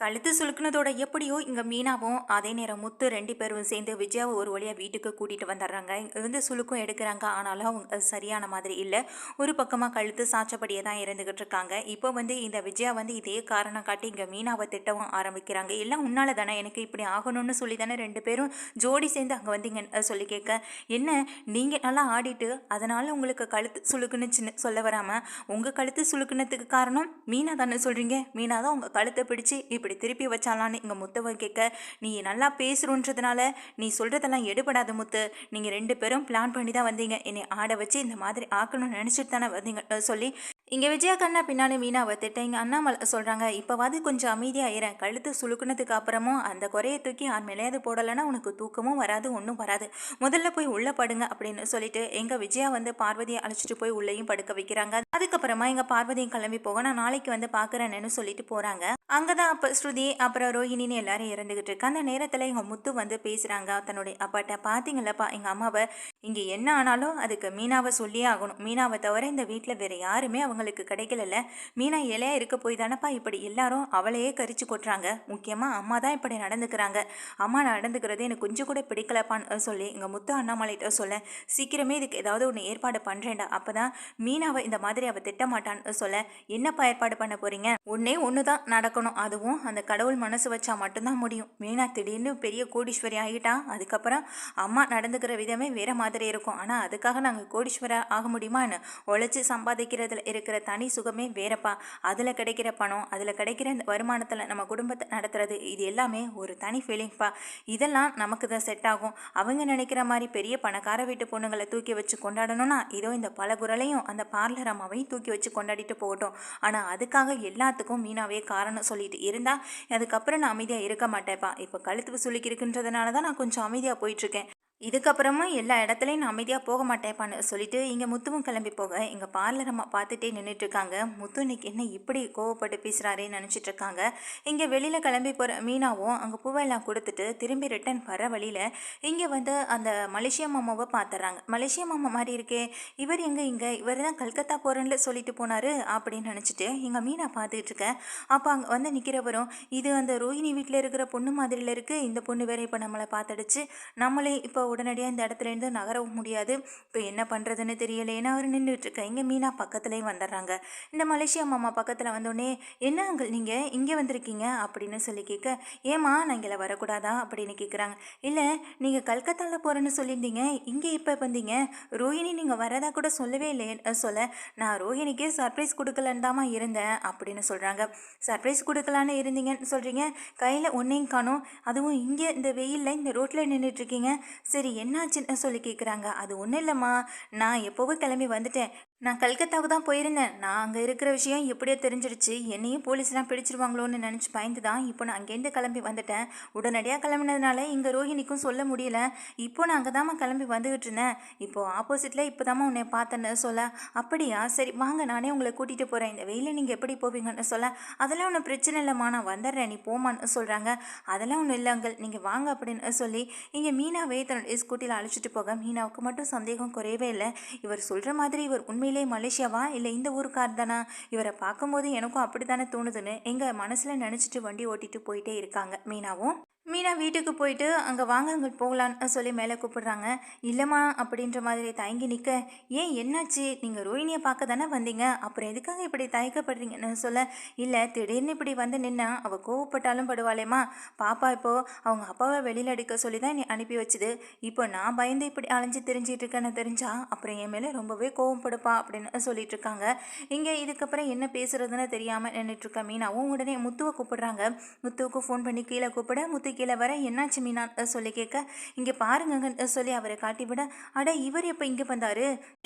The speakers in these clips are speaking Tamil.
கழுத்து சுளுக்குனதோட எப்படியோ இங்கே மீனாவும் அதே நேரம் முத்து ரெண்டு பேரும் சேர்ந்து விஜயாவை ஒரு வழியாக வீட்டுக்கு கூட்டிகிட்டு வந்துடுறாங்க. இங்கே வந்து சுளுக்கும் எடுக்கிறாங்க. ஆனாலும் அவங்க சரியான மாதிரி இல்லை. ஒரு பக்கமாக கழுத்து சாச்சப்படியே தான் இருந்துக்கிட்டு இருக்காங்க. இப்போ வந்து இந்த விஜயா வந்து இதே காரணம் காட்டி இங்கே மீனாவை திட்டவும் ஆரம்பிக்கிறாங்க. எல்லாம் உன்னால தானே எனக்கு இப்படி ஆகணும்னு சொல்லி தானே ரெண்டு பேரும் ஜோடி சேர்ந்து அங்கே வந்து இங்கே சொல்லி கேட்க, என்ன நீங்கள் நல்லா ஆடிட்டு அதனால் உங்களுக்கு கழுத்து சுளுக்குன்னு சொல்ல வராமல் உங்கள் கழுத்து சுளுக்குனத்துக்கு காரணம் மீனா தானே சொல்கிறீங்க. மீனா தான் உங்கள் கழுத்தை பிடிச்சி இப்படி திருப்பி வச்சாலான்னு இங்கே முத்தவன் கேட்க, நீ நல்லா பேசுகிறோன்றதுனால நீ சொல்கிறதெல்லாம் எடுபடாத முத்து. நீங்கள் ரெண்டு பேரும் பிளான் பண்ணி தான் வந்தீங்க, என்னை ஆட வச்சு இந்த மாதிரி ஆக்கணும்னு நினச்சிட்டு தானே வந்தீங்க சொல்லி இங்கே விஜயா கண்ணா பின்னாடி மீனாவை திட்ட இங்கே அண்ணாமலை சொல்கிறாங்க, இப்போவாது கொஞ்சம் அமைதியாகிறேன். கழுத்து சுளுக்குனதுக்கு அப்புறமும் அந்த குறையை தூக்கி ஆன் மேலேயாவது போடலைன்னா உனக்கு தூக்கமும் வராது, ஒன்றும் வராது. முதல்ல போய் உள்ளே படுங்க அப்படின்னு சொல்லிட்டு எங்கள் விஜயா வந்து பார்வதியை அழைச்சிட்டு போய் உள்ளேயும் படுக்க வைக்கிறாங்க. அதுக்கப்புறமா எங்கள் பார்வதியும் கிளம்பி போக நான் நாளைக்கு வந்து பார்க்குறேன்னு சொல்லிட்டு போகிறாங்க. அங்கே தான் அப்போ ஸ்ருதி அப்புறம் ரோஹிணின்னு எல்லாரும் இறந்துக்கிட்டு இருக்கு. அந்த நேரத்தில் எங்கள் முத்து வந்து பேசுகிறாங்க தன்னுடைய அப்பாட்ட, பார்த்தீங்களப்பா எங்கள் அம்மாவை இங்கே என்ன ஆனாலும் அதுக்கு மீனாவை சொல்லியே ஆகணும். மீனாவை தவிர இந்த வீட்டில் வேறு யாருமே அவங்களுக்கு கிடைக்கல. மீனா இலையா இருக்க போய் தானப்பா இப்படி எல்லாரும் அவளையே கரிச்சு கொட்டுறாங்க. முக்கியமாக அம்மா தான் இப்படி நடந்துக்கிறாங்க. அம்மா நடந்துக்கிறது எனக்கு கொஞ்சம் கூட பிடிக்கலப்பான்னு சொல்லி எங்கள் முத்து அண்ணாமலைகிட்ட சொல்ல, சீக்கிரமே இதுக்கு ஏதாவது ஒன்று ஏற்பாடு பண்ணுறேன்டா, அப்போ தான் மீனாவை இந்த மாதிரி அவள் திட்டமாட்டான்னு சொல்ல, என்னப்பா ஏற்பாடு பண்ண போகிறீங்க? ஒன்று தான் நடக்கணும், அதுவும் அந்த கடவுள் மனசு வச்சா மட்டும்தான் முடியும். மீனா திடீர்னு பெரிய கோடீஸ்வரி ஆகிட்டா, அதுக்கப்புறம் அம்மா நடந்துக்கிற விதமே வேற மாதிரி இருக்கும். ஆனால் அதுக்காக நாங்கள் கோடீஸ்வரா ஆக முடியுமான்னு? உழைச்சி சம்பாதிக்கிறதுல இருக்கிற தனி சுகமே வேறப்பா. அதில் கிடைக்கிற பணம், அதில் கிடைக்கிற இந்த வருமானத்தில் நம்ம குடும்பத்தை நடத்துறது, இது எல்லாமே ஒரு தனி ஃபீலிங்ப்பா. இதெல்லாம் நமக்கு தான் செட் ஆகும். அவங்க நினைக்கிற மாதிரி பெரிய பணக்கார வீட்டு பொண்ணுங்களை தூக்கி வச்சு கொண்டாடணும்னா இதோ இந்த பலகுரலையும் அந்த பார்லர் அம்மாவையும் தூக்கி வச்சு கொண்டாடிட்டு போகட்டும். ஆனால் அதுக்காக எல்லாத்துக்கும் மீனாவே காரணம் சொல்லிட்டு இருந்தா அதுக்கப்புறம் நான் அமைதியாக இருக்க மாட்டேன்ப்பா. இப்போ கழுத்து சுளுக்கி இருக்குன்றதுனால தான் நான் கொஞ்சம் அமைதியாக போயிட்டுருக்கேன். இதுக்கப்புறமா எல்லா இடத்துலையும் நான் அமைதியாக போக மாட்டேப்பான்னு சொல்லிட்டு இங்கே முத்துவும் கிளம்பி போக எங்கள் பார்லர் அம்மா பார்த்துட்டே நின்றுட்டுருக்காங்க. முத்து இன்னைக்கு என்ன இப்படி கோவப்பட்டு பேசுகிறாரேன்னு நினச்சிட்டு இருக்காங்க. இங்கே வெளியில் கிளம்பி போகிற மீனாவும் அங்கே பூவெல்லாம் கொடுத்துட்டு திரும்பி ரிட்டன் வர வழியில் இங்கே வந்து அந்த மலேசியா மாமாவை பார்த்துட்றாங்க. மலேசியா மாமா மாதிரி இருக்கே, இவர் எங்கே இவர் தான் கல்கத்தா போகிறேன்னு சொல்லிட்டு போனார் அப்படின்னு நினச்சிட்டு இங்கே மீனா பார்த்துக்கிட்டு இருக்கேன். அப்போ அங்கே வந்து நிற்கிறவரும், இது அந்த ரோஹிணி வீட்டில் இருக்கிற பொண்ணு மாதிரியில் இருக்குது, இந்த பொண்ணு வேற இப்போ நம்மளை பார்த்துடுச்சு, நம்மளே இப்போ உடனடியாக இந்த இடத்துலேருந்து நகரவும் முடியாது, இப்போ என்ன பண்ணுறதுன்னு தெரியலேன்னு அவர் நின்றுட்டுருக்க. இங்கே மீனா பக்கத்துலேயும் வந்துடுறாங்க. இந்த மலேசியா மாமா பக்கத்தில் வந்தோடனே, என்ன அங்கிள் நீங்கள் இங்கே வந்திருக்கீங்க அப்படின்னு சொல்லி கேட்க, ஏமா நான் இங்கே வரக்கூடாதா அப்படின்னு கேட்குறாங்க. இல்லை நீங்கள் கல்கத்தாவில் போகிறேன்னு சொல்லியிருந்தீங்க, இங்கே இப்போ வந்தீங்க, ரோஹிணி நீங்கள் வரதா கூட சொல்லவே இல்லைன்னு சொல்ல, நான் ரோஹிணிக்கே சர்ப்ரைஸ் கொடுக்கலன்னு தாம்மா இருந்தேன் அப்படின்னு சொல்கிறாங்க. சர்ப்ரைஸ் கொடுக்கலான்னு இருந்தீங்கன்னு சொல்கிறீங்க, கையில் ஒன்றையும் காணும், அதுவும் இங்கே இந்த வெயிலில் இந்த ரோட்டில் நின்றுட்டுருக்கீங்க, சரி என்னாச்சுன்னு சொல்லி கேட்குறாங்க. அது ஒன்றும் இல்லைம்மா, நான் எப்போவோ கிளம்பி வந்துட்டேன், நான் கல்கத்தாவுக்கு தான் போயிருந்தேன், நான் அங்கே இருக்கிற விஷயம் எப்படியோ தெரிஞ்சிடுச்சு, என்னையும் போலீஸ்லாம் பிடிச்சிருவாங்களோன்னு நினச்சி பயந்து தான் இப்போ நான் அங்கேருந்து கிளம்பி வந்துட்டேன். உடனடியாக கிளம்பினதுனால இங்கே ரோஹிணிக்கும் சொல்ல முடியல, இப்போ நான் அங்கே தாம்மா கிளம்பி வந்துக்கிட்டு இருந்தேன், இப்போது ஆப்போசிட்டில் இப்போ தாம்மா உன்னை பார்த்தேன்னு சொல்ல, அப்படியா சரி வாங்க நானே உங்களை கூட்டிகிட்டு போகிறேன், இந்த வெயிலில் நீங்கள் எப்படி போவீங்கன்னு சொல்ல, அதெல்லாம் ஒன்றும் பிரச்சனை இல்லைம்மா நான் வந்துடுறேன் நீ போமான்னு சொல்கிறாங்க. அதெல்லாம் ஒன்றும் இல்லை அங்கிள் நீங்கள் வாங்க அப்படின்னு சொல்லி இங்கே மீனாவே தன்னுடைய ஸ்கூட்டியில் அழைச்சிட்டு போக மீனாவுக்கு மட்டும் சந்தேகம் குறையவே இல்லை. இவர் சொல்கிற மாதிரி இவர் உண்மையிலே மலேசியாவா இல்லை இந்த ஊருக்கார் தானா, இவரை பார்க்கும்போது எனக்கும் அப்படி தானே தோணுதுன்னு எங்கள் மனசில் நினச்சிட்டு வண்டி ஓட்டிட்டு போயிட்டே இருக்காங்க மீனாவும். மீனா வீட்டுக்கு போயிட்டு அங்கே வாங்க அங்கே போகலான்னு சொல்லி மேலே கூப்பிடுறாங்க. இல்லைம்மா அப்படின்ற மாதிரி தயங்கி நிற்க, ஏன் என்னாச்சு, நீங்கள் ரோஹிணியை பார்க்க தானே வந்தீங்க, அப்புறம் எதுக்காக இப்படி தயக்கப்படுறீங்கன்னு சொல்ல, இல்லை திடீர்னு இப்படி வந்து நின்னா அவள் கோவப்பட்டாலும் படுவாளேம்மா, பாப்பா இப்போது அவங்க அப்பாவை வெளியில் அடிக்க சொல்லி தான் நீ அனுப்பி வச்சுது, இப்போ நான் பயந்து இப்படி அலைஞ்சு தெரிஞ்சிட்டு இருக்கேன்னு தெரிஞ்சா அப்புறம் என் மேலே ரொம்பவே கோவப்படுப்பா அப்படின்னு சொல்லிட்டு இருக்காங்க. இங்கே இதுக்கப்புறம் என்ன பேசுறதுன்னு தெரியாமல் நின்றுட்டுருக்க மீனாவும் உடனே முத்துவை கூப்பிடுறாங்க. முத்துவுக்கு ஃபோன் பண்ணி கீழே கூப்பிட, முத்து கீழே வர, என்னாச்சு மீனா சொல்லி கேட்க, இங்கே பாருங்கன்னு சொல்லி அவரை காட்டிவிட, அட இவர் எப்போ இங்கே வந்தார்,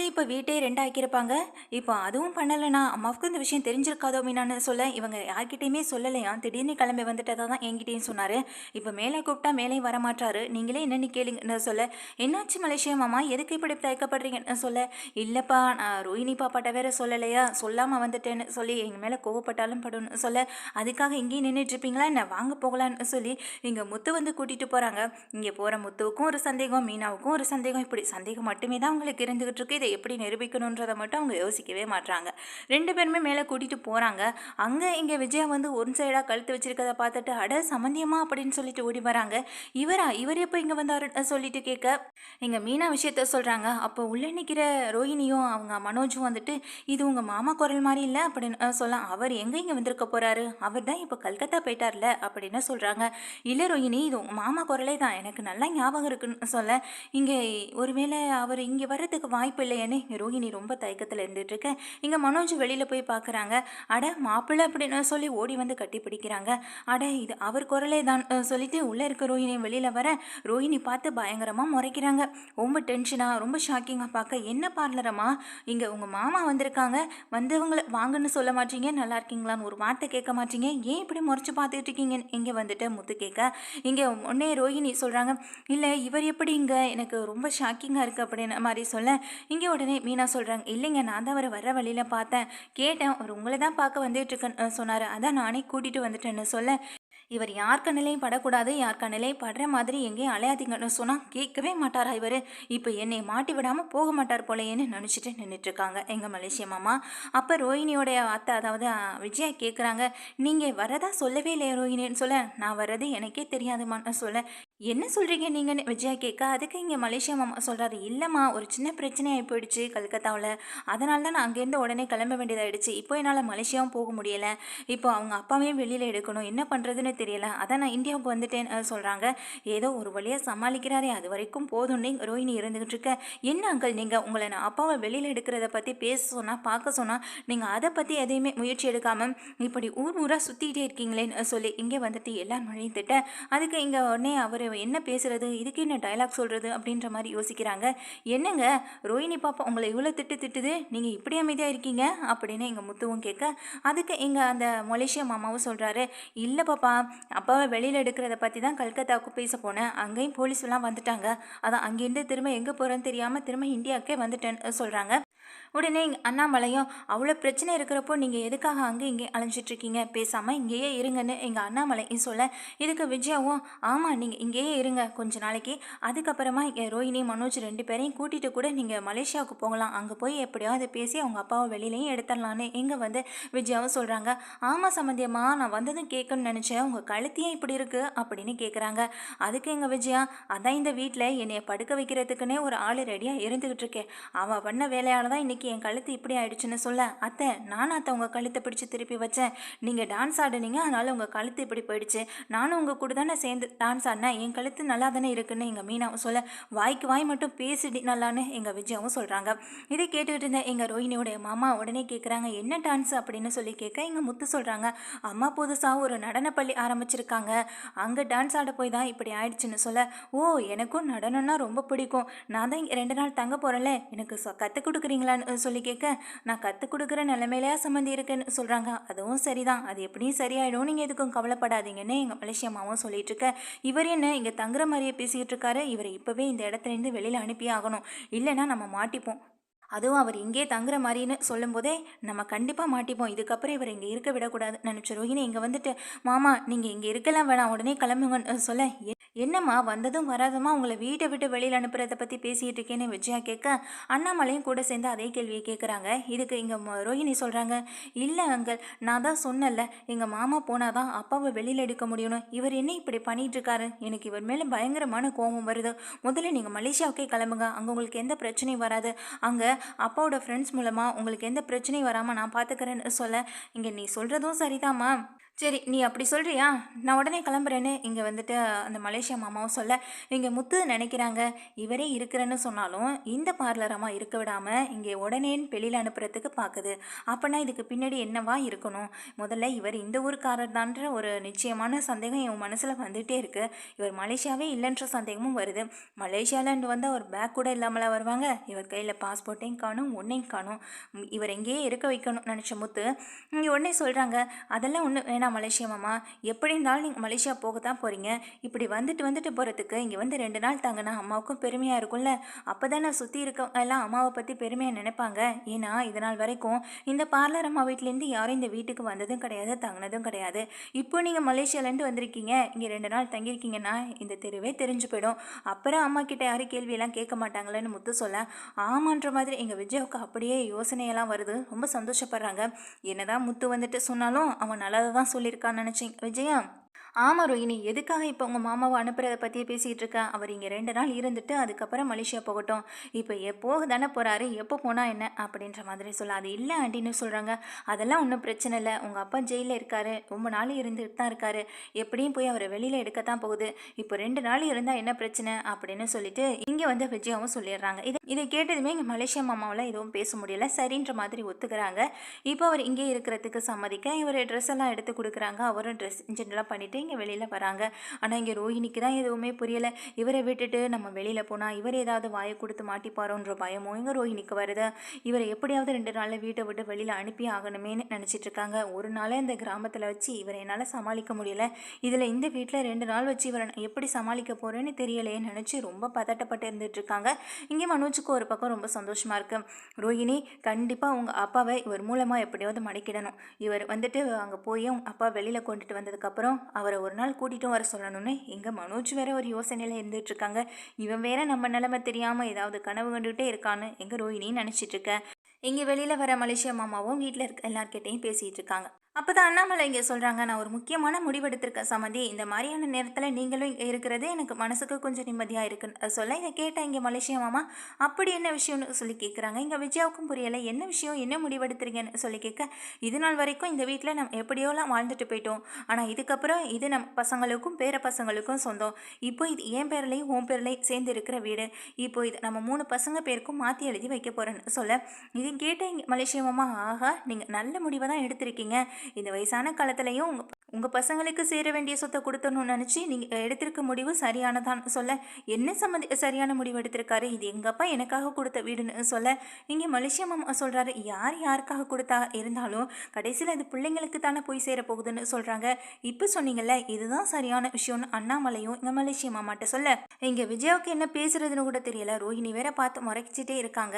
இப்போ வீட்டே ரெண்டாக்கியிருப்பாங்க, இப்போ அதுவும் பண்ணலைனா அம்மாவுக்கு இந்த விஷயம் தெரிஞ்சிருக்காதோ மீனான்னு சொல்ல, இவங்க யார்கிட்டையுமே சொல்லலையா, திடீர்னு கிளம்பி வந்துட்டதா தான் என்கிட்டையும் சொன்னார், இப்போ மேலே கூப்பிட்டா மேலே வரமாட்டாரு, நீங்களே என்னென்னு கேளுங்கன்னு சொல்ல, என்னாச்சு மலேசியா மாமா எதுக்கு இப்படி தயக்கப்படுறீங்கன்னு சொல்ல, இல்லைப்பா நான் ரோஹிணி பாப்பாட்ட வேற சொல்லலையா, சொல்லாமல் வந்துட்டேன்னு சொல்லி எங்கள் மேலே கோவப்பட்டாலும் படுன்னு சொல்ல, அதுக்காக இங்கேயும் நின்றுட்டுருப்பீங்களா என்ன, வாங்க போகலான்னு சொல்லி இங்கே முத்து வந்து கூட்டிகிட்டு போகிறாங்க. இங்கே போகிற முத்துவுக்கும் ஒரு சந்தேகம், மீனாவுக்கும் ஒரு சந்தேகம். இப்படி சந்தேகம் மட்டுமே தான் அவங்களுக்கு இருந்துகிட்டு இருக்கு. இதை எப்படி நிரூபிக்கணுன்றதை மட்டும் அவங்க யோசிக்கவே மாட்றாங்க. 2 பேருமே மேலே கூட்டிகிட்டு போகிறாங்க. அங்கே இங்கே விஜயா வந்து ஒரு சைடாக கழுத்து வச்சிருக்கதை பார்த்துட்டு, அட சம்மந்தியம்மா அப்படின்னு சொல்லிட்டு ஓடி வராங்க. இவர் எப்போ இங்கே வந்தாருன்னு சொல்லிட்டு கேட்க, எங்கள் மீனா விஷயத்த சொல்கிறாங்க. அப்போ உள்ளே நிற்கிற ரோஹிணியும் அவங்க மனோஜும் வந்துட்டு, இது உங்கள் மாமா குரல் மாதிரி இல்லை அப்படின்னு சொல்ல, அவர் எங்கே இங்கே வந்திருக்க போகிறாரு, அவர் தான் இப்போ கல்கத்தா போயிட்டார்ல அப்படின்னு சொல்கிறாங்க. இல்லை ரோஹிணி, இது உங்கள் மாமா குரலே தான், எனக்கு நல்லா ஞாபகம் இருக்குன்னு சொல்ல, இங்கே ஒருவேளை அவர் இங்கே வர்றதுக்கு வாய்ப்பு இல்லையேன்னு ரோஹிணி ரொம்ப தயக்கத்தில் இருந்துகிட்ருக்க, இங்கே மனோஜ் வெளியில் போய் பார்க்குறாங்க. அட மாப்பிள்ளை அப்படின்னு சொல்லி ஓடி வந்து கட்டி பிடிக்கிறாங்க. அட இது அவர் குரலே தான் சொல்லிட்டு உள்ளே இருக்க ரோஹிணி வெளியில் வர, ரோஹிணி பார்த்து பயங்கரமாக முறைக்கிறாங்க. ரொம்ப டென்ஷனாக ரொம்ப ஷாக்கிங்காக பார்க்க, என்ன பார்லரம்மா, இங்கே உங்கள் மாமா வந்திருக்காங்க, வந்தவங்களை வாங்கன்னு சொல்ல மாட்டீங்க, நல்லா இருக்கீங்களான்னு ஒரு வார்த்தை கேட்க மாட்டீங்க, ஏன் இப்படி முறைச்சி பார்த்துட்டு இருக்கீங்க இங்கே வந்துட்டு முத்து கேட்க, இங்கே உடனே ரோஹிணி சொல்கிறாங்க, இல்லை இவர் எப்படி இங்கே, எனக்கு ரொம்ப ஷாக்கிங்காக இருக்குது அப்படின்னு மாதிரி சொல்ல, இங்கே உடனே மீனா சொல்கிறாங்க, இல்லைங்க நான் தான் அவரை வர வழியில் பார்த்தேன், கேட்டேன், அவர் உங்களை தான் பார்க்க வந்துட்டுருக்குன்னு சொன்னார், அதான் நானே கூட்டிகிட்டு வந்துட்டேன்னு சொல்ல, இவர் யார் கண்ணிலையும் படக்கூடாது, யார் கண்ணிலையும் படுற மாதிரி எங்கேயும் அலையாதீங்கன்னு சொன்னால் கேட்கவே மாட்டாரா இவர், இப்போ என்னை மாட்டி விடாமல் போக மாட்டார் போலையேன்னு நினச்சிட்டு நின்றுட்டுருக்காங்க எங்கள் மலேசியா மாமா. அப்போ ரோஹிணியோடைய அத்தை, அதாவது விஜயா கேட்குறாங்க, நீங்கள் வரதா சொல்லவே இல்லையா ரோஹிணின்னு சொல்ல, நான் வர்றது எனக்கே தெரியாதுமான்னு சொல்ல, என்ன சொல்கிறீங்க நீங்கன்னு விஜயா கேட்க, அதுக்கு இங்கே மலேசியா மாமா சொல்கிறாரு, இல்லைம்மா ஒரு சின்ன பிரச்சனை ஆகி போயிடுச்சு கல்கத்தாவில், அதனால தான் நான் அங்கேருந்து உடனே கிளம்ப வேண்டியதாகிடுச்சு, இப்போ என்னால் மலேசியாவும் போக முடியலை, இப்போ அவங்க அப்பாவையும் வெளியில் எடுக்கணும், என்ன பண்ணுறதுன்னு தெரியல, அதான் நான் இந்தியாவுக்கு வந்துட்டேன்னு சொல்கிறாங்க. ஏதோ ஒரு வழியாக சமாளிக்கிறாரே, அது வரைக்கும் போதும்னு ரோஹிணி இருந்துகிட்டு இருக்க, என்ன அங்கிள் நீங்கள் உங்களை நான் அப்பாவை வெளியில் எடுக்கிறத பற்றி பேச சொன்னால் பார்க்க சொன்னால் நீங்கள் அதை பற்றி எதையுமே முயற்சி எடுக்காமல் இப்படி ஊர் ஊராக சுற்றிக்கிட்டே இருக்கீங்களேன்னு சொல்லி இங்கே வந்துட்டு எல்லா மழையும் திட்ட, அதுக்கு இங்கே உடனே அவர் என்ன பேசுறது, இதுக்கு என்ன டைலாக் சொல்கிறது அப்படின்ற மாதிரி யோசிக்கிறாங்க. என்னங்க ரோஹிணி பாப்பா உங்களை இவ்வளோ திட்டுது, நீங்கள் இப்படி அமைதியாக இருக்கீங்க அப்படின்னு எங்கள் முத்துவும் கேட்க, அதுக்கு எங்கள் அந்த மலேசியா மாமாவும் சொல்கிறாரு, இல்லை பாப்பா அப்பாவை வெளியில் எடுக்கிறத பற்றி தான் கல்கத்தாவுக்கு பேச போனேன், அங்கேயும் போலீஸ்லாம் வந்துட்டாங்க, அதான் அங்கேருந்து திரும்ப எங்கே போகிறேன்னு தெரியாமல் திரும்ப இந்தியாவுக்கே வந்துட்டேன்னு சொல்கிறாங்க. உடனே அண்ணாமலையும், அவ்வளோ பிரச்சனை இருக்கிறப்போ நீங்கள் எதுக்காக அங்கே இங்கே அலைஞ்சிட்ருக்கீங்க, பேசாமல் இங்கேயே இருங்கன்னு எங்கள் அண்ணாமலை சொல்ல, இதுக்கு விஜயாவும், ஆமாம் நீங்கள் இங்கேயே இருங்க கொஞ்ச நாளைக்கு, அதுக்கப்புறமா ரோஹிணி மனோஜ் 2 பேரையும் கூட்டிகிட்டு கூட நீங்கள் மலேசியாவுக்கு போகலாம், அங்கே போய் எப்படியாவது பேசி அவங்க அப்பாவை வெளியிலையும் எடுத்துடலான்னு இங்கே வந்து விஜயாவும் சொல்கிறாங்க. ஆமாம் சம்மந்தியம்மா, நான் வந்ததும் கேட்கணும்னு நினச்சேன், உங்கள் கழுத்தையும் இப்படி இருக்குது அப்படின்னு கேட்குறாங்க. அதுக்கு எங்கள் விஜயா, அதான் இந்த வீட்டில் என்னைய படுக்க வைக்கிறதுக்குன்னே ஒரு ஆள் ரெடியாக இருந்துக்கிட்டு இருக்கேன், அவள் பண்ண வேலையால் தான் இன்றைக்கி என் கழுத்து இப்படி ஆயிடுச்சுன்னு சொல்ல, அத்தை நானும் அத்தை உங்கள் கழுத்தை பிடிச்சி திருப்பி வச்சேன், நீங்கள் டான்ஸ் ஆடுனீங்க அதனால உங்கள் கழுத்து இப்படி போயிடுச்சு, நானும் உங்கள் கூட தானே சேர்ந்து டான்ஸ் ஆடினேன், என் கழுத்து நல்லா தானே இருக்குன்னு எங்கள் மீனாவும் சொல்ல, வாய்க்கு வாய் மட்டும் பேசிடி நல்லான்னு எங்கள் விஜயாவும் சொல்கிறாங்க. இதை கேட்டுக்கிட்டு இருந்த எங்கள் ரோஹிணியோடைய மாமா உடனே கேட்குறாங்க, என்ன டான்ஸ் அப்படின்னு சொல்லி கேட்க, எங்கள் முத்து சொல்கிறாங்க, அம்மா புதுசாக ஒரு நடனப்பள்ளி ஆரம்பிச்சிருக்காங்க, அங்கே டான்ஸ் ஆட போய் தான் இப்படி ஆயிடுச்சுன்னு சொல்ல, ஓ எனக்கும் நடனம்னா ரொம்ப பிடிக்கும், நான் தான் இங்கே 2 நாள் தங்க போகிறேன்ல, எனக்கு கற்றுக் கொடுக்குறீங்களான்னு சொல்லி கேட்க, நான் கற்றுக் கொடுக்குற நிலைமையிலையா சம்மந்தி இருக்குன்னு சொல்கிறாங்க. அதுவும் சரிதான், அது எப்படியும் சரியாயிடும், நீங்கள் எதுக்கும் கவலைப்படாதீங்கன்னு எங்கள் மலேசியா மாவும் சொல்லிட்டு இருக்க, இவர் என்ன இங்கே தங்குற மாதிரியே பேசிக்கிட்டு இருக்காரு, இவரை இப்போவே இந்த இடத்துலேருந்து வெளியில் அனுப்பியே ஆகணும், இல்லைன்னா நம்ம மாட்டிப்போம், அதுவும் அவர் இங்கே தங்குற மாதிரின்னு சொல்லும்போதே நம்ம கண்டிப்பாக மாட்டிப்போம், இதுக்கப்புறம் இவர் இங்கே இருக்க விடக்கூடாதுன்னு நினச்ச ரோஹிணி இங்கே வந்துட்டு, மாமா நீங்கள் இங்கே இருக்கலாம் வேணாம் உடனே கிளம்புங்கன்னு சொல்ல, என்னம்மா வந்ததும் வராதமா உங்களை வீட்டை விட்டு வெளியில் அனுப்புறத பற்றி பேசிகிட்டு இருக்கேன்னு விஜயா கேட்க, அண்ணாமலையும் கூட சேர்ந்து அதே கேள்வியை கேட்குறாங்க. இதுக்கு இங்கே ரோஹிணி சொல்கிறாங்க, இல்லை அங்கிள் நான் தான் சொன்னல, எங்கள் மாமா போனால் தான் அப்பாவை வெளியில் எடுக்க முடியணும், இவர் என்ன இப்படி பண்ணிகிட்டு இருக்காரு, எனக்கு இவர் மேலே பயங்கரமான கோபம் வருது, முதல்ல நீங்கள் மலேசியாவுக்கே கிளம்புங்க, அங்கே உங்களுக்கு எந்த பிரச்சனையும் வராது, அங்கே அப்பாவோட ஃப்ரெண்ட்ஸ் மூலமாக உங்களுக்கு எந்த பிரச்சனையும் வராமல் நான் பார்த்துக்கிறேன்னு சொல்ல, இங்கே நீ சொல்கிறதும் சரிதாம்மா, சரி நீ அப்படி சொல்கிறியா, நான் உடனே கிளம்புறேன்னு இங்கே வந்துட்டு அந்த மலேசியா மாமாவும் சொல்ல, இங்கே முத்து நினைக்கிறாங்க இவரே இருக்கிறேன்னு சொன்னாலும் இந்த பார்லரமாக இருக்க விடாமல் இங்கே உடனே வெளியில் அனுப்புறதுக்கு பார்க்குது, அப்போனா இதுக்கு பின்னாடி என்னவா இருக்கணும், முதல்ல இவர் இந்த ஊருக்காரர் தான்ற ஒரு நிச்சயமான சந்தேகம் என் மனசில் வந்துகிட்டே இருக்குது, இவர் மலேசியாவே இல்லைன்ற சந்தேகமும் வருது, மலேசியாவிலேருந்து வந்தால் ஒரு பேக் கூட இல்லாமலாம் வருவாங்க, இவர் கையில் பாஸ்போர்ட்டையும் காணும் ஒன்றையும் காணும், இவர் எங்கேயே இருக்க வைக்கணும்னு நினச்ச முத்து இங்கே உடனே சொல்கிறாங்க, அதெல்லாம் ஒன்று வேணாம் வேண்டாம் மலேசியா மாமா, எப்படி இருந்தாலும் நீங்கள் மலேசியா போக தான் போகிறீங்க. இப்படி வந்துட்டு வந்துட்டு போகிறதுக்கு இங்கே வந்து 2 நாள் தாங்கன்னா அம்மாவுக்கும் பெருமையாக இருக்கும்ல. அப்போ தானே சுற்றி இருக்கவங்க எல்லாம் அம்மாவை பற்றி பெருமையாக நினைப்பாங்க. ஏன்னா இது நாள் வரைக்கும் இந்த பார்லர் அம்மா வீட்டிலேருந்து யாரும் இந்த வீட்டுக்கு வந்ததும் கிடையாது, தங்கினதும் கிடையாது. இப்போ நீங்கள் மலேசியாலேருந்து வந்திருக்கீங்க, இங்கே 2 நாள் தங்கியிருக்கீங்கன்னா இந்த தெருவே தெரிஞ்சு போயிடும். அப்புறம் அம்மா கிட்ட யாரும் கேள்வியெல்லாம் கேட்க மாட்டாங்களேன்னு முத்து சொல்ல, ஆமான்ற மாதிரி எங்கள் விஜயாவுக்கு அப்படியே யோசனையெல்லாம் வருது. ரொம்ப சந்தோஷப்படுறாங்க. என்னதான் முத்து வந்துட்டு சொன்னாலும் அவன் நல்லதை தான் சொல்லியிருக்கான்னு நினச்சேன் விஜயா. ஆமாம் ரோஹிணி, எதுக்காக இப்போ உங்கள் மாமாவை அனுப்புறதை பற்றியே பேசிகிட்டு இருக்கேன். அவர் இங்கே 2 நாள் இருந்துட்டு அதுக்கப்புறம் மலேசியா போகட்டும். இப்போ எப்போ தானே போகிறாரு, எப்போ போனால் என்ன அப்படின்ற மாதிரி சொல்ல, அது இல்லை ஆண்டின்னு சொல்கிறாங்க. அதெல்லாம் ஒன்றும் பிரச்சனை இல்லை, உங்கள் அப்பா ஜெயிலில் இருக்காரு, ரொம்ப நாள் இருந்துட்டு தான் இருக்காரு, எப்படியும் போய் அவரை வெளியில் எடுக்கத்தான் போகுது. இப்போ 2 நாள் இருந்தால் என்ன பிரச்சனை அப்படின்னு சொல்லிட்டு இங்கே வந்து விஜயாவும் சொல்லிடுறாங்க. இதை கேட்டதுமே இங்கே மலேசியா மாமாவில் எதுவும் பேச முடியல, சரின்ற மாதிரி ஒத்துக்கிறாங்க. இப்போ அவர் இங்கே இருக்கிறதுக்கு சம்மதிக்க இவர் ட்ரெஸ் எல்லாம் எடுத்து கொடுக்குறாங்க. அவரும் ட்ரெஸ் இன்ஜென்லாம் பண்ணிவிட்டு இங்கே வெளியில் வராங்க. ஆனால் இங்கே ரோஹிணிக்கு தான் எதுவுமே புரியலை. இவரை விட்டுட்டு நம்ம வெளியில் போனால் இவர் ஏதாவது வாயை கொடுத்து மாட்டிப்பாரோன்ற பயமும் இங்கே ரோஹிணிக்கு வருது. இவரை எப்படியாவது 2 நாளில் வீட்டை விட்டு வெளியில் அனுப்பி ஆகணுமேனு நினச்சிட்டு இருக்காங்க. ஒரு நாளே இந்த கிராமத்தில் வச்சு இவரை என்னால் சமாளிக்க முடியல, இதில் இந்த வீட்டில் 2 நாள் வச்சு இவரை எப்படி சமாளிக்க போகிறேன்னு தெரியலையே நினச்சி ரொம்ப பதட்டப்பட்டு இருந்துட்டு இருக்காங்க. இங்கே மனோஜுக்கு ஒரு பக்கம் ரொம்ப சந்தோஷமாக இருக்கு. ரோஹிணி, கண்டிப்பாக உங்கள் அப்பாவை இவர் மூலமாக எப்படியாவது மடக்கிடணும். இவர் வந்துட்டு அங்கே போய் உங்கள் அப்பா வெளியில் கொண்டுட்டு வந்ததுக்கப்புறம் அவரை ஒரு நாள் கூட்டிகிட்டும் வர சொல்லணும்னு எங்கள் மனோஜ் வேற ஒரு யோசனையில் இருந்துட்டு இருக்காங்க. இவன் வேற நம்ம நிலைமை தெரியாமல் ஏதாவது கனவு கண்டுகிட்டே இருக்கான்னு எங்கள் ரோஹிணின்னு நினச்சிட்டு இருக்கேன். இங்கே வெளியில் வர மலேசியா மாமாவும் வீட்டில் இருக்க எல்லார்கிட்டையும் பேசிகிட்டு இருக்காங்க. அப்போ தான் அண்ணாமலை இங்கே சொல்கிறாங்க, நான் ஒரு முக்கியமான முடிவெடுத்திருக்கேன் சம்மந்தி. இந்த மாதிரியான நேரத்தில் நீங்களும் இங்கே இருக்கிறது எனக்கு மனசுக்கு கொஞ்சம் நிம்மதியாக இருக்குன்னு சொல்ல, இதை கேட்டால் இங்கே மலேசியா மாமா அப்படி என்ன விஷயம்னு சொல்லி கேட்குறாங்க. இங்கே விஜயாவுக்கும் புரியலை, என்ன விஷயம், என்ன முடிவெடுத்துருங்கன்னு சொல்லி கேட்க, இது நாள் வரைக்கும் இந்த வீட்டில் நம்ம எப்படியோலாம் வாழ்ந்துட்டு போயிட்டோம், ஆனால் இதுக்கப்புறம் இது நம்ம பசங்களுக்கும் பேர பசங்களுக்கும் சொந்தம். இப்போ இது என் பேர்லையும் உன் பேர்லையும் சேர்ந்து இருக்கிற வீடு. இப்போ இது நம்ம 3 பசங்க பேருக்கும் மாற்றி எழுதி வைக்க போகிறேன்னு சொல்ல, இதை கேட்ட இங்கே மலேசியா மாமா, ஆகா நீங்கள் நல்ல முடிவை தான் எடுத்திருக்கீங்க. இந்த வயசான காலத்துலையும் உங்கள் பசங்களுக்கு சேர வேண்டிய சொத்தை கொடுத்தணும்னு நினச்சி நீங்கள் எடுத்திருக்க முடிவு சரியானதான்னு சொல்ல, என்ன சம்மந்தி சரியான முடிவு எடுத்திருக்காரு, இது எங்கள் அப்பா எனக்காக கொடுத்த வீடுன்னு சொல்ல, இங்கே மலேசியா மாமா சொல்கிறாரு, யார் யாருக்காக கொடுத்தா இருந்தாலும் கடைசியில் அது பிள்ளைங்களுக்கு தானே போய் சேர போகுதுன்னு சொல்கிறாங்க. இப்போ சொன்னீங்கல்ல இதுதான் சரியான விஷயம்னு அண்ணாமலையும் இங்கே மலேசியா மாமாட்ட சொல்ல, இங்கே விஜயாவுக்கு என்ன பேசுறதுன்னு கூட தெரியல. ரோஹிணி வேற பார்த்து முறைச்சிட்டே இருக்காங்க.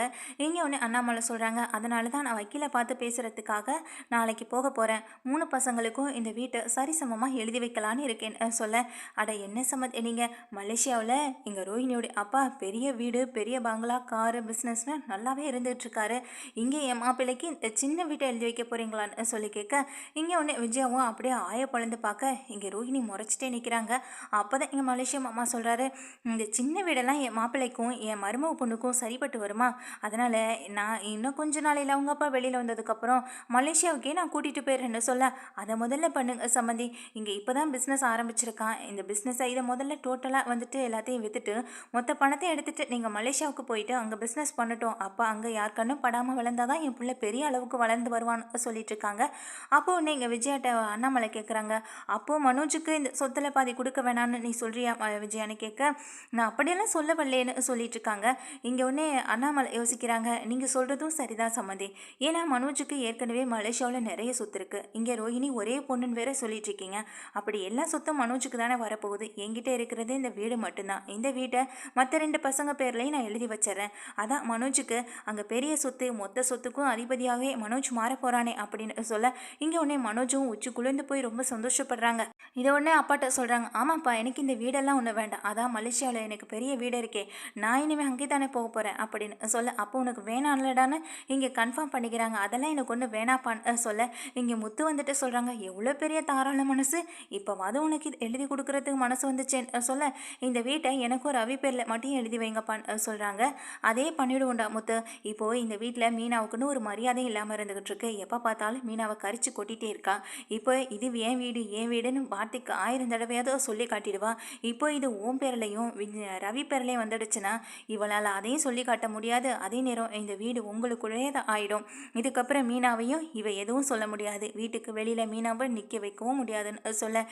இங்கே ஒன்று அண்ணாமலை சொல்கிறாங்க, அதனால தான் நான் வக்கீலை பார்த்து பேசுகிறதுக்காக நாளைக்கு போக போகிறேன். 3 பசங்களுக்கும் இந்த வீட்டை சரிசமமாக எழுதி வைக்கலான்னு இருக்கேன்னு சொல்ல, அட என்ன சம்மந்தி நீங்கள் மலேசியாவில் எங்கள் ரோஹிணியோடைய அப்பா பெரிய வீடு, பெரிய பங்களா, காரு, பிஸ்னஸ்னு நல்லாவே இருந்துகிட்ருக்காரு. இங்கே என் மாப்பிள்ளைக்கு இந்த சின்ன வீட்டை எழுதி வைக்க போகிறீங்களான்னு சொல்லி கேட்க, இங்கே ஒன்று விஜயாவும் அப்படியே பொழுந்து பார்க்க இங்கே ரோஹிணி முறைச்சிட்டே நிற்கிறாங்க. அப்போ தான் எங்கள் மலேசியா மாமா சொல்கிறாரு, இந்த சின்ன வீடெல்லாம் என் மாப்பிள்ளைக்கும் என் மருமக பொண்ணுக்கும் சரிப்பட்டு வருமா, அதனால் நான் இன்னும் கொஞ்ச நாளையில் அவங்க அப்பா வெளியில் வந்ததுக்கப்புறம் மலேசியாவுக்கே நான் கூட்டிகிட்டு போயிடுறேன்னு சொல்ல, அதை முதல்ல பண்ணுங்க சம்மந்தி. இங்கே இப்போ தான் பிஸ்னஸ் ஆரம்பிச்சிருக்கான், இந்த பிஸ்னஸை இதை முதல்ல டோட்டலாக வந்துட்டு எல்லாத்தையும் விற்றுட்டு மொத்த பணத்தை எடுத்துகிட்டு நீங்கள் மலேசியாவுக்கு போயிட்டு அங்கே பிஸ்னஸ் பண்ணட்டும். அப்போ அங்கே யார் கண்ணும் படாமல் வளர்ந்தால் தான் என் பிள்ளை பெரிய அளவுக்கு வளர்ந்து வருவான்னு சொல்லிட்டு இருக்காங்க. அப்போது ஒன்று எங்கள் விஜயாட்ட அண்ணாமலை கேட்குறாங்க, அப்போது மனோஜுக்கு இந்த சொத்தில் பாதி கொடுக்க வேணான்னு நீ சொல்கிறியா விஜயான்னு கேட்க, நான் அப்படியெல்லாம் சொல்ல வரலேன்னு சொல்லிட்டு இருக்காங்க. இங்கே ஒன்றே அண்ணாமலை யோசிக்கிறாங்க, நீங்கள் சொல்கிறதும் சரிதான் சம்மந்தி. ஏன்னா மனோஜுக்கு ஏற்கனவே மலேசியாவில் நிறைய சொத்து இருக்குது, இங்கே ரோஹிணி ஒரே பொண்ணுன்னு வேற சொல்லிட்டு இருக்கீங்க. அப்படி எல்லா சொத்தும் மனோஜுக்கு தானே வரப்போகுது, என்கிட்ட இருக்கிறது இந்த வீடு மட்டும்தான். இந்த வீட்டை மற்ற 2 பசங்க பேர்லையும் நான் எழுதி வச்சிடறேன். அதான் மனோஜுக்கு அங்கே பெரிய சொத்து, மொத்த சொத்துக்கும் அதிபதியாகவே மனோஜ் மாற போகிறானே அப்படின்னு சொல்ல, இங்கே உடனே மனோஜும் உச்சி குளிர்ந்து போய் ரொம்ப சந்தோஷப்படுறாங்க. இதை உடனே அப்பாட்ட சொல்கிறாங்க, ஆமாப்பா எனக்கு இந்த வீடெல்லாம் ஒன்று வேண்டாம், அதான் மலேசியாவில் எனக்கு பெரிய வீடு இருக்கே, நான் இனிமேல் அங்கே தானே போக போகிறேன் அப்படின்னு சொல்ல, அப்போ உனக்கு வேணாம்லடான்னு இங்கே கன்ஃபார்ம் பண்ணிக்கிறாங்க. அதெல்லாம் எனக்கு ஒன்று வேணாப்பான்னு சொல்ல, இங்கே முத்து வந்துட்டு சொல்கிறாங்க, எவ்வளோ பெரிய தாராள மனசு, இப்போவாது உனக்கு இது எழுதி கொடுக்குறதுக்கு மனசு வந்துச்சேன்னு சொல்ல, இந்த வீட்டை எனக்கு ஒரு ரவி பேரில் மட்டும் எழுதி வைங்கப்பான்னு சொல்கிறாங்க. அதே பண்ணிவிடுவோண்டா முத்து. இப்போது இந்த வீட்டில் மீனாவுக்குன்னு ஒரு மரியாதை இல்லாமல் இருந்துகிட்டு இருக்கு, எப்போ பார்த்தாலும் மீனாவை கரிச்சு கொட்டிகிட்டே இருக்கா. இப்போ இது என் வீடு என் வீடுன்னு வார்த்தைக்கு 1000 தடவையாவது சொல்லி காட்டிடுவா. இப்போ இது ஓம் பேர்லையும் ரவி பேர்லையும் வந்துடுச்சுன்னா இவளால் அதையும் சொல்லி காட்ட முடியாது. அதே நேரம் இந்த வீடு உங்களுக்குள்ளே தான் ஆகிடும். இதுக்கப்புறம் மீனாவையும் இவ எதுவும் சொல்ல முடியாது. வீட்டுக்கு வெளியில் மீனாவை நிற்க வைக்கவும் முடியாதுன்னு சொல்ல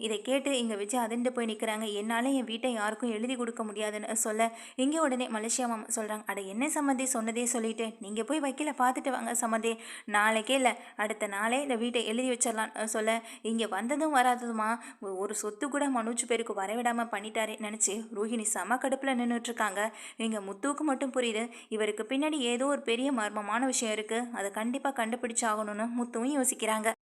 இதை கேட்டு இங்கே விஜய் அதிர்ந்து போய் நிற்கிறாங்க. என்னால் என் வீட்டை யாருக்கும் எழுதி கொடுக்க முடியாதுன்னு சொல்ல இங்கே உடனே மலேசியா மாமா சொல்கிறாங்க, அட என்ன சம்மந்தி சொன்னதே சொல்லிட்டு நீங்கள் போய் வக்கீல பார்த்துட்டு வாங்க சம்மந்தி, நாளைக்கே இல்லை அடுத்த நாளே இந்த வீட்டை எழுதி வச்சிடலான்னு சொல்ல இங்கே வந்ததும் வராததுமா ஒரு சொத்து கூட மனோஜ் பேருக்கு வரவிடாமல் பண்ணிட்டாரே நினச்சி ரோஹிணி செம கடுப்பில் நின்றுட்டுருக்காங்க. இங்கே முத்துவுக்கு மட்டும் புரியுது இவருக்கு பின்னாடி ஏதோ ஒரு பெரிய மர்மமான விஷயம் இருக்குது, அதை கண்டிப்பாக கண்டுபிடிச்சாகணும்னு முத்துவும் யோசிக்கிறாங்க.